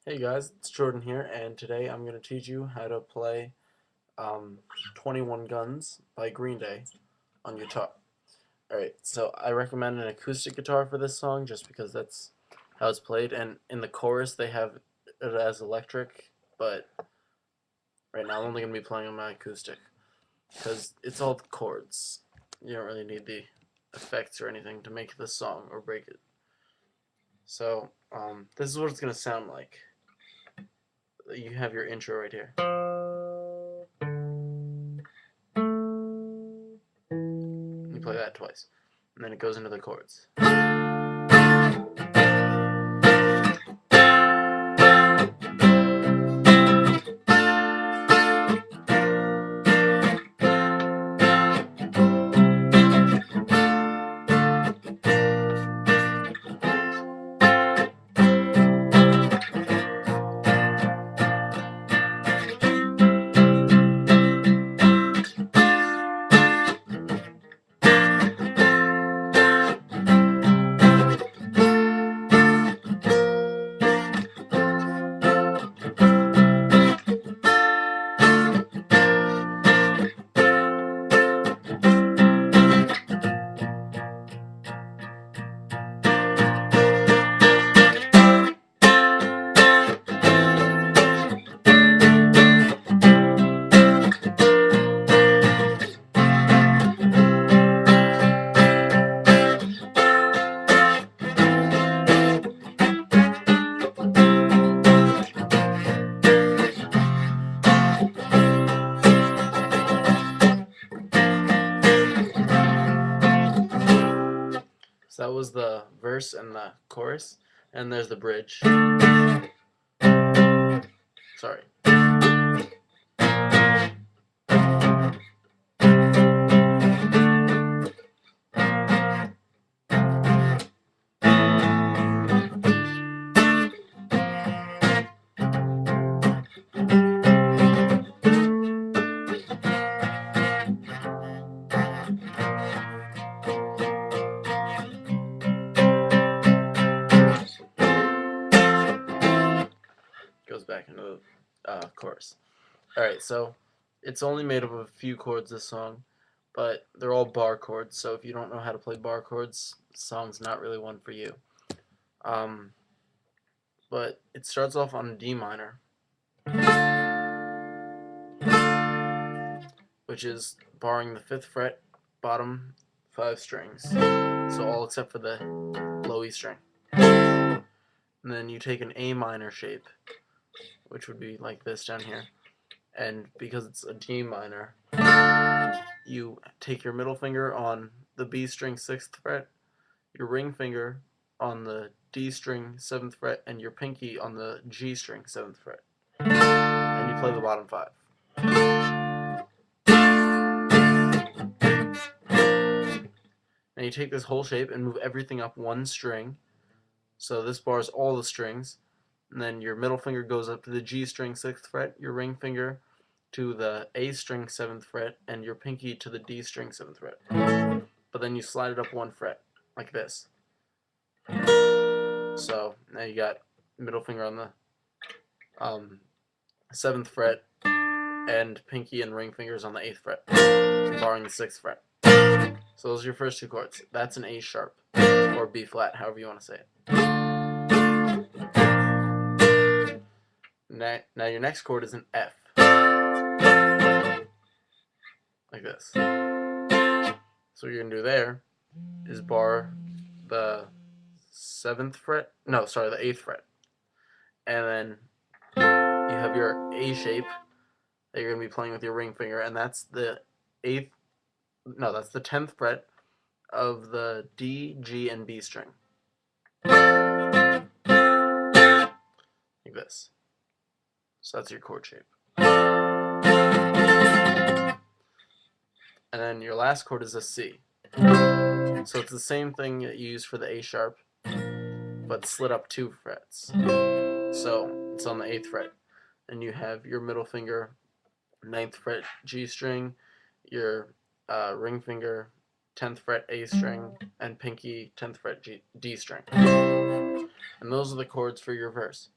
Hey guys, it's Jordan here, and today I'm going to teach you how to play 21 Guns by Green Day on guitar. Alright, so I recommend an acoustic guitar for this song just because that's how it's played, and in the chorus they have it as electric, but right now I'm only going to be playing on my acoustic because it's all the chords. You don't really need the effects or anything to make this song or break it. So, this is what it's going to sound like. You have your intro right here. You play that twice, and then it goes into the chords. So that was the verse and the chorus, and there's the bridge. Sorry. Goes back into the chorus. Alright, so it's only made up of a few chords, this song, but they're all bar chords, so if you don't know how to play bar chords, the song's not really one for you. Um, but it starts off on D minor, which is barring the 5th fret, bottom 5 strings, so all except for the low E string. And then you take an A minor shape, which would be like this down here, and because it's a D minor, you take your middle finger on the B string 6th fret, your ring finger on the D string 7th fret, and your pinky on the G string 7th fret, and you play the bottom 5. Now you take this whole shape and move everything up one string, so this bars all the strings, and then your middle finger goes up to the G string 6th fret, your ring finger to the A string 7th fret, and your pinky to the D string 7th fret. But then you slide it up one fret, like this. So now you got middle finger on the 7th fret, and pinky and ring fingers on the 8th fret, barring the 6th fret. So those are your first two chords. That's an A sharp, or B flat, however you want to say it. Now your next chord is an F, like this. So what you're going to do there is bar the 7th fret, no, sorry, the 8th fret. And then you have your A shape that you're going to be playing with your ring finger, and that's the 8th, no, that's the 10th fret of the D, G, and B string. Like this. So that's your chord shape. And then your last chord is a C. So it's the same thing that you use for the A sharp, but slid up 2 frets. So it's on the 8th fret. And you have your middle finger, 9th fret G string, your ring finger, 10th fret A string, and pinky, 10th fret D string. And those are the chords for your verse.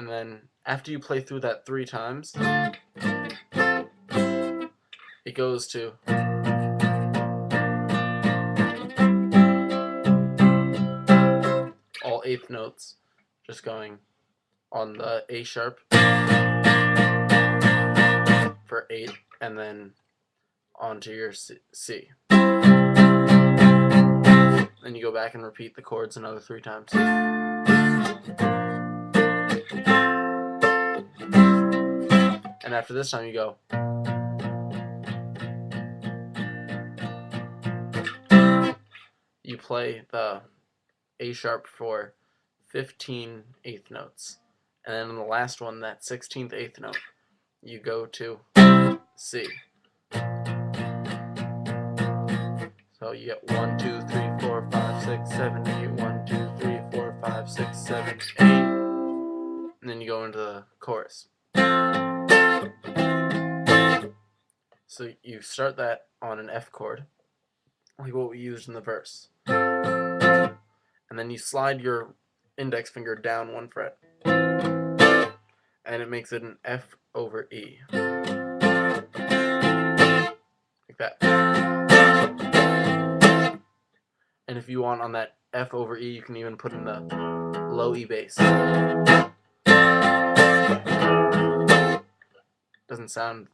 And then after you play through that 3 times, it goes to all eighth notes, just going on the A sharp for 8, and then onto your C. Then you go back and repeat the chords another 3 times. And after this time you go. You play the A sharp for 15 eighth notes. And then on the last one, that 16th eighth note, you go to C. So you get 1, 2, 3, 4, 5, 6, 7, 8. 1, 2, 3, 4, 5, 6, 7, 8. And then you go into the chorus. So you start that on an F chord, like what we used in the verse. And then you slide your index finger down 1 fret. And it makes it an F over E. Like that. And if you want on that F over E, you can even put in the low E bass. Doesn't sound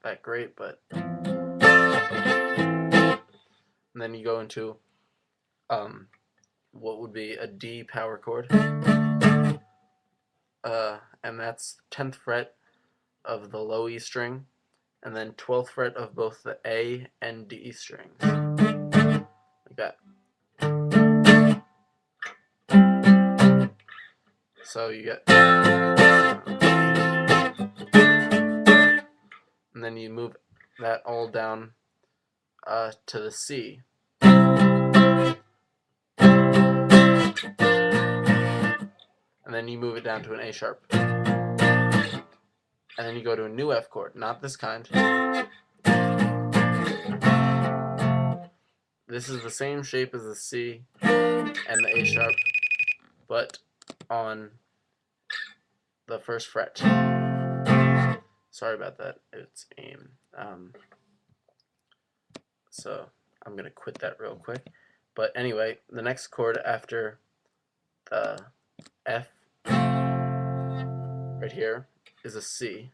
that great, but... And then you go into what would be a D power chord. And that's 10th fret of the low E string, and then 12th fret of both the A and D strings. Like that. So you get... And then you move that all down to the C. And then you move it down to an A sharp. And then you go to a new F chord, not this kind. This is the same shape as the C and the A sharp, but on the first fret. Sorry about that, it's aim. So I'm going to quit that real quick. But anyway, the next chord after the F right here is a C,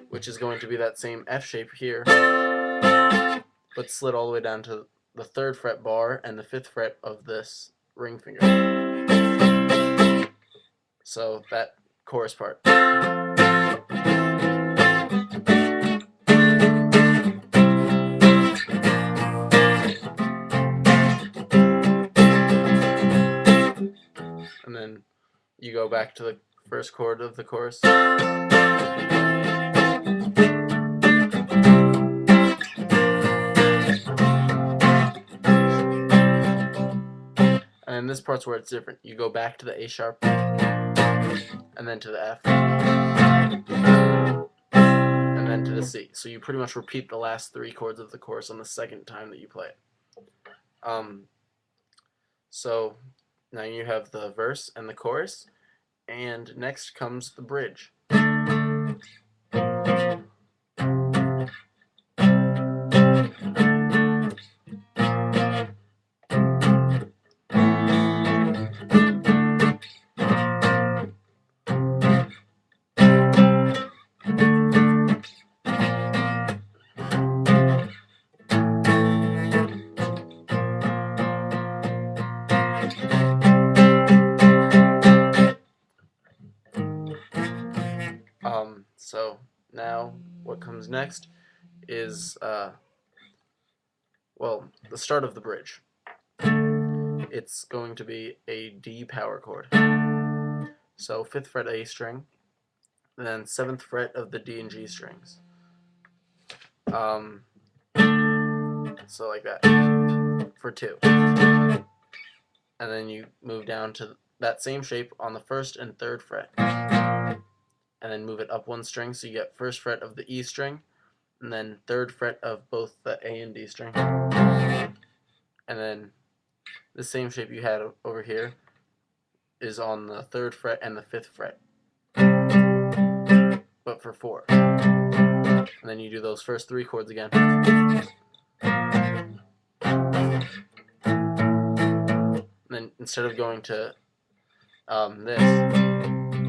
which is going to be that same F shape here, but slid all the way down to the 3rd fret bar and the 5th fret of this ring finger. So that chorus part. And then you go back to the first chord of the chorus. And this part's where it's different. You go back to the A sharp, and then to the F, and then to the C. So you pretty much repeat the last 3 chords of the chorus on the second time that you play it. So now you have the verse and the chorus, and next comes the bridge. So now what comes next is, well, the start of the bridge. It's going to be a D power chord. So 5th fret A string, and then 7th fret of the D and G strings. So like that, for 2. And then you move down to that same shape on the 1st and 3rd fret. And then move it up 1 string, so you get 1st fret of the E string, and then 3rd fret of both the A and D string. And then the same shape you had over here is on the 3rd fret and the 5th fret, but for 4. And then you do those first 3 chords again. And then instead of going to this,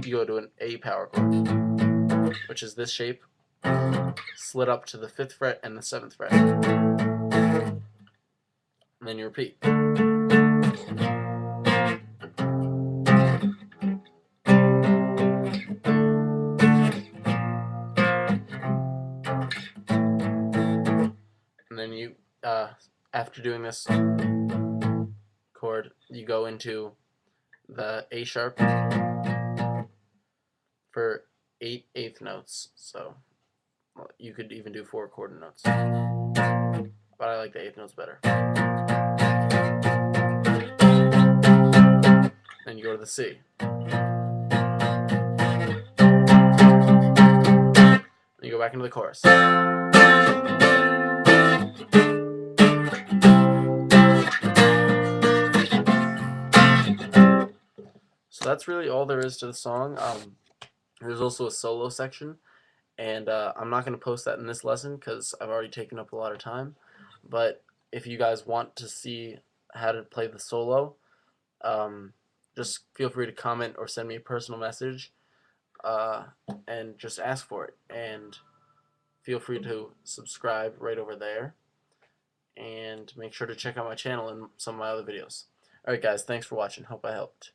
you go to an A power chord, which is this shape, slid up to the 5th fret and the 7th fret. And then you repeat. And then you, after doing this chord, you go into the A sharp for 8 eighth notes. So well, you could even do 4 quarter notes, but I like the 8th notes better. Then you go to the C. Then you go back into the chorus. So that's really all there is to the song. There's also a solo section, and I'm not going to post that in this lesson because I've already taken up a lot of time. But if you guys want to see how to play the solo, just feel free to comment or send me a personal message, and just ask for it. And feel free to subscribe right over there, and make sure to check out my channel and some of my other videos. Alright guys, thanks for watching. Hope I helped.